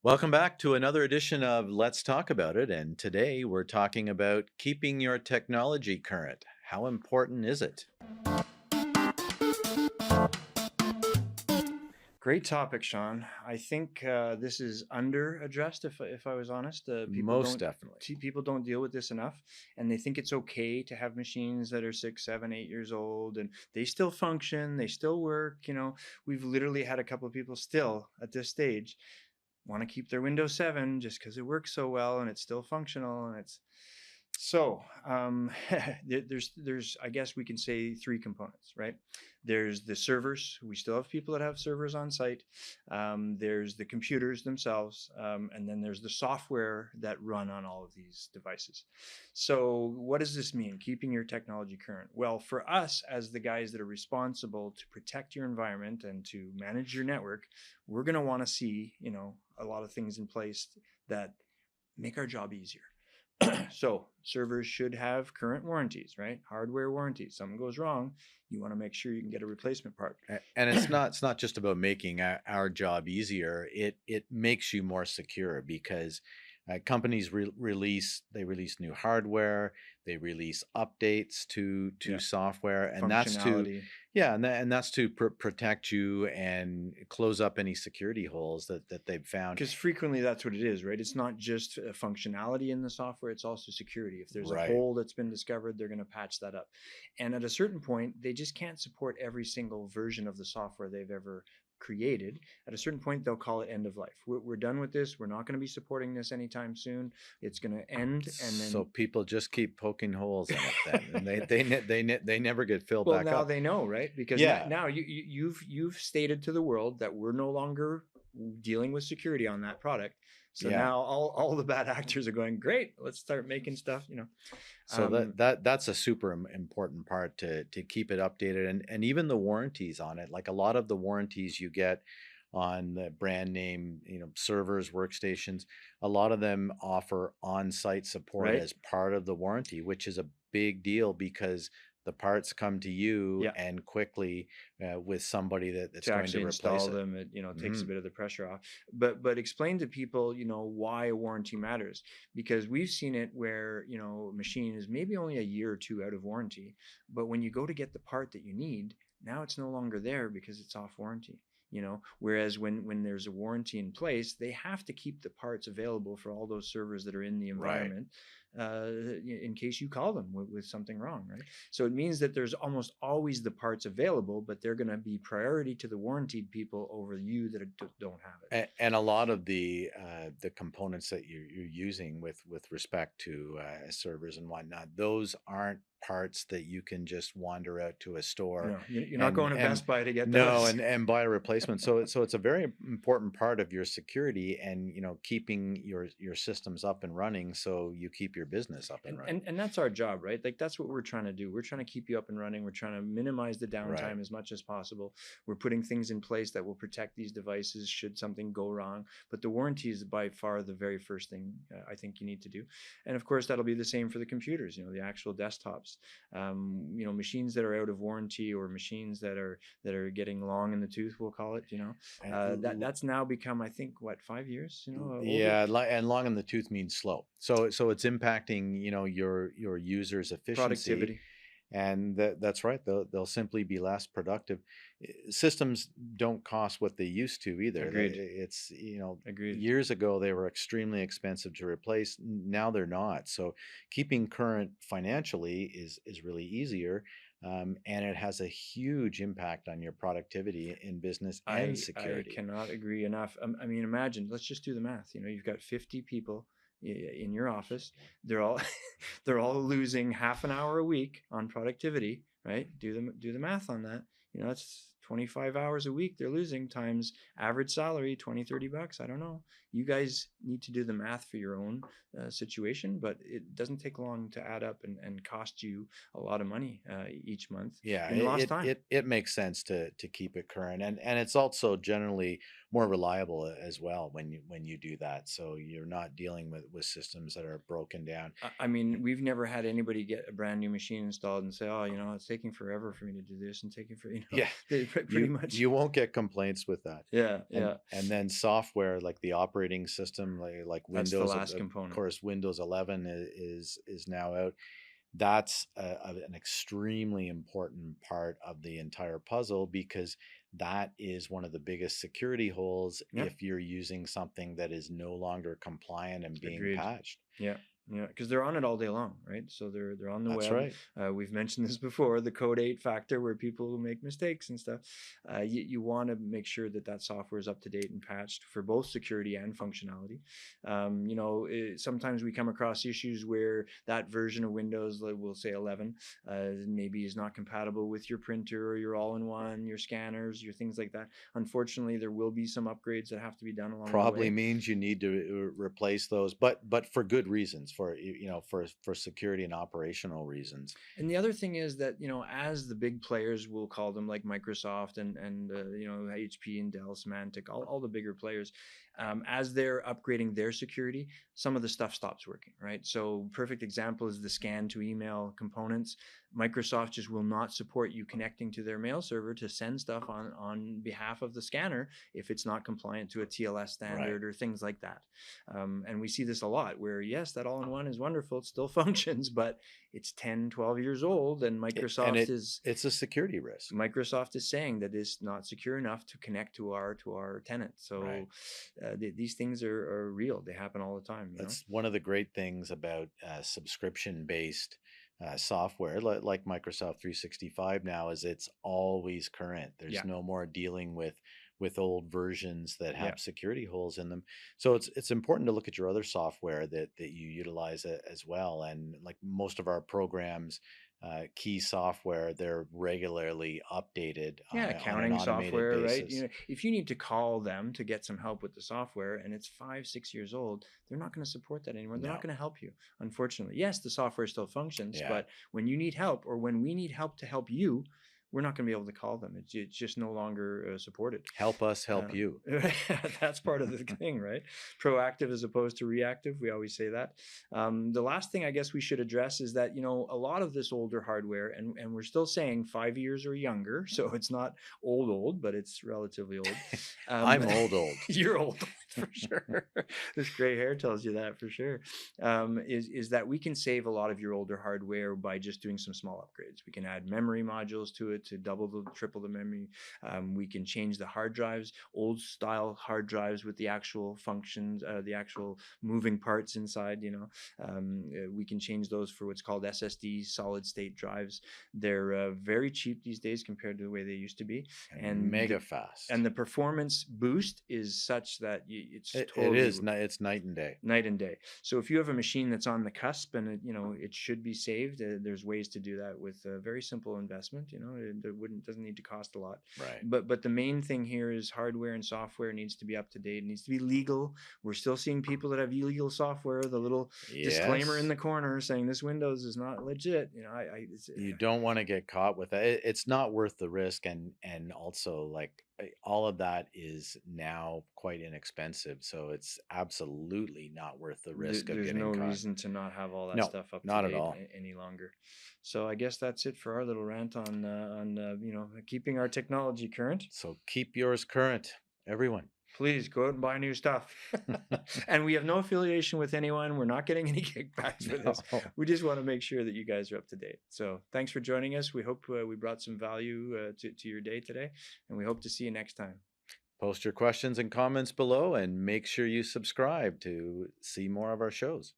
Welcome back to another edition of Let's Talk About It. And today we're talking about keeping your technology current. How important is it? Great topic, Sean. I think this is under addressed. If I was honest, Most definitely. people don't deal with this enough, and they think it's okay to have machines that are 6, 7, 8 years old, and they still function, they still work. We've literally had a couple of people still at this stage want to keep their Windows 7 just because it works so well and it's still functional and it's so there's I guess we can say three components, right? There's the servers. We still have people that have servers on site. There's the computers themselves, and then there's the software that run on all of these devices. So what does this mean? Keeping your technology current? Well, for us as the guys that are responsible to protect your environment and to manage your network, we're going to want to see a lot of things in place that make our job easier. So servers should have current warranties, right? Hardware warranties. Something goes wrong, you want to make sure you can get a replacement part. And it's not just about making our job easier. It makes you more secure because companies release new hardware, they release updates to Yeah, software, and that's to functionality. yeah, and that's to protect you and close up any security holes that they've found. Because frequently that's what it is, right? It's not just a functionality in the software, it's also security. If there's a Right. hole that's been discovered, they're going to patch that up. And at a certain point, they just can't support every single version of the software they've ever created. At a certain point, they'll call it end of life. We're done with this. We're not going to be supporting this anytime soon. It's going to end. And So then people just keep poking holes in it then, and they never get filled well, back now up. they know, right? Because Yeah, now you've stated to the world that we're no longer dealing with security on that product. So yeah. now all the bad actors are going, great, let's start making stuff. So Um, that's a super important part to keep it updated, and even the warranties on it. Like a lot of the warranties you get on the brand name, servers, workstations, a lot of them offer on-site support right? as part of the warranty, which is a big deal because the parts come to you Yeah. and quickly with somebody that's To going to actually replace install it. them, it takes a Hmm. bit of the pressure off. But explain to people, why a warranty matters, because we've seen it where a machine is maybe only a year or two out of warranty, but when you go to get the part that you need, now it's no longer there because it's off warranty. Whereas when there's a warranty in place, they have to keep the parts available for all those servers that are in the Right. environment, in case you call them with something wrong, right? So it means that there's almost always the parts available, but they're going to be priority to the warranted people over you that don't have it. And a lot of the components that you're using with respect to servers and whatnot, those aren't parts that you can just wander out to a store You're not and going to and Best Buy to get no those. and buy a replacement. So it's a very important part of your security and keeping your systems up and running so you keep your business up and and, running. and and that's our job, right? Like that's what we're trying to do. We're trying to keep you up and running. We're trying to minimize the Right. downtime as much as possible. We're putting things in place that will protect these devices should something go wrong. But the warranty is by far the very first thing I think you need to do. And of course that'll be the same for the computers, the actual desktops. Machines that are out of warranty, or machines that are getting long in the tooth, we'll call it, that's now become, I think, what, 5 years, older. Yeah, and long in the tooth means slow. So it's impacting, your users' efficiency, Productivity. and that's right. They'll simply be less productive. Systems don't cost what they used to either. Agreed. It's, Agreed. years ago they were extremely expensive to replace. Now they're not. So keeping current financially is really easier. And it has a huge impact on your productivity in business and I security. cannot agree enough. I mean, imagine, let's just do the math. You've got 50 people in your office. They're all they're all losing half an hour a week on productivity, right? Do the math on that. That's 25 hours a week they're losing times average salary, 20, $30. I don't know. You guys need to do the math for your own situation, but it doesn't take long to add up and cost you a lot of money each month Yeah, in lost time. it makes sense to keep it current, and it's also generally more reliable as well when you do that. So you're not dealing with systems that are broken down. I mean, we've never had anybody get a brand new machine installed and say, "Oh, it's taking forever for me to do this and taking for," Yeah, they pretty much. you won't get complaints with that. Yeah, And yeah. then software like the operating system, like That's the Windows, last of component. course, Windows 11 is now out. That's an extremely important part of the entire puzzle, because that is one of the biggest security holes Yeah, if you're using something that is no longer compliant and being agreed. patched. Yeah, yeah, because they're on it all day long, right? So they're on the That's web. right. We've mentioned this before, the code 8 factor, where people make mistakes and stuff. You want to make sure that that software is up to date and patched for both security and functionality. Sometimes we come across issues where that version of Windows, like we'll say 11, maybe is not compatible with your printer or your all-in-one, your scanners, your things like that. Unfortunately, there will be some upgrades that have to be done along the Probably way. means you need to replace those, but for good reasons, for for security and operational reasons. And the other thing is that, as the big players, we'll call them, like Microsoft and HP and Dell, Symantec, all the bigger players, as they're upgrading their security, some of the stuff stops working, right? So perfect example is the scan to email components. Microsoft just will not support you connecting to their mail server to send stuff on behalf of the scanner if it's not compliant to a TLS Right. standard or things like that. And we see this a lot where, yes, that all-in-one is wonderful, it still functions, but it's 10, 12 years old, and And it's a security risk. Microsoft is saying that it's not secure enough to connect to our tenant. Right. So these things are real. They happen all the time. That's one of the great things about subscription based software like Microsoft 365 now, is it's always current. There's Yeah, no more dealing with old versions that yeah. have security holes in them. So it's important to look at your other software that you utilize as well. And like most of our programs, key software, they're regularly updated Yeah, on an accounting automated software, right? basis. If you need to call them to get some help with the software and it's 5, 6 years old, they're not going to support that anymore. They're not No. going to help you, unfortunately. Yes, the software still functions, Yeah. but when you need help, or when we need help to help you, we're not going to be able to call them. It's just no longer supported. Help us help you. That's part of the thing, right? Proactive as opposed to reactive. We always say that. The last thing I guess we should address is that, a lot of this older hardware, and we're still saying 5 years or younger, so it's not old, but it's relatively old. I'm old. You're old for sure. This gray hair tells you that for sure. Is that we can save a lot of your older hardware by just doing some small upgrades. We can add memory modules to it to triple the memory. We can change the hard drives, old style hard drives with the actual functions, the actual moving parts inside. We can change those for what's called SSD, solid state drives. They're very cheap these days compared to the way they used to be, And mega fast. and the performance boost is such that it's It totally is. It's night and day. night and day. So if you have a machine that's on the cusp and it should be saved, there's ways to do that with a very simple investment. It doesn't need to cost a lot. Right. But the main thing here is hardware and software needs to be up to date. It needs to be legal. We're still seeing people that have illegal software. The little disclaimer in Yes. the corner saying this Windows is not legit. You don't want to get caught with that. It's not worth the risk, and also like all of that is now quite inexpensive, so it's absolutely not worth the risk of there's no getting caught. reason to not have all that No, stuff up to not at date all. any longer. So I guess that's it for our little rant on keeping our technology current. So keep yours current, everyone. Please go out and buy new stuff. And we have no affiliation with anyone. We're not getting any kickbacks for this. No. We just want to make sure that you guys are up to date. So thanks for joining us. We hope we brought some value to your day today, and we hope to see you next time. Post your questions and comments below, and make sure you subscribe to see more of our shows.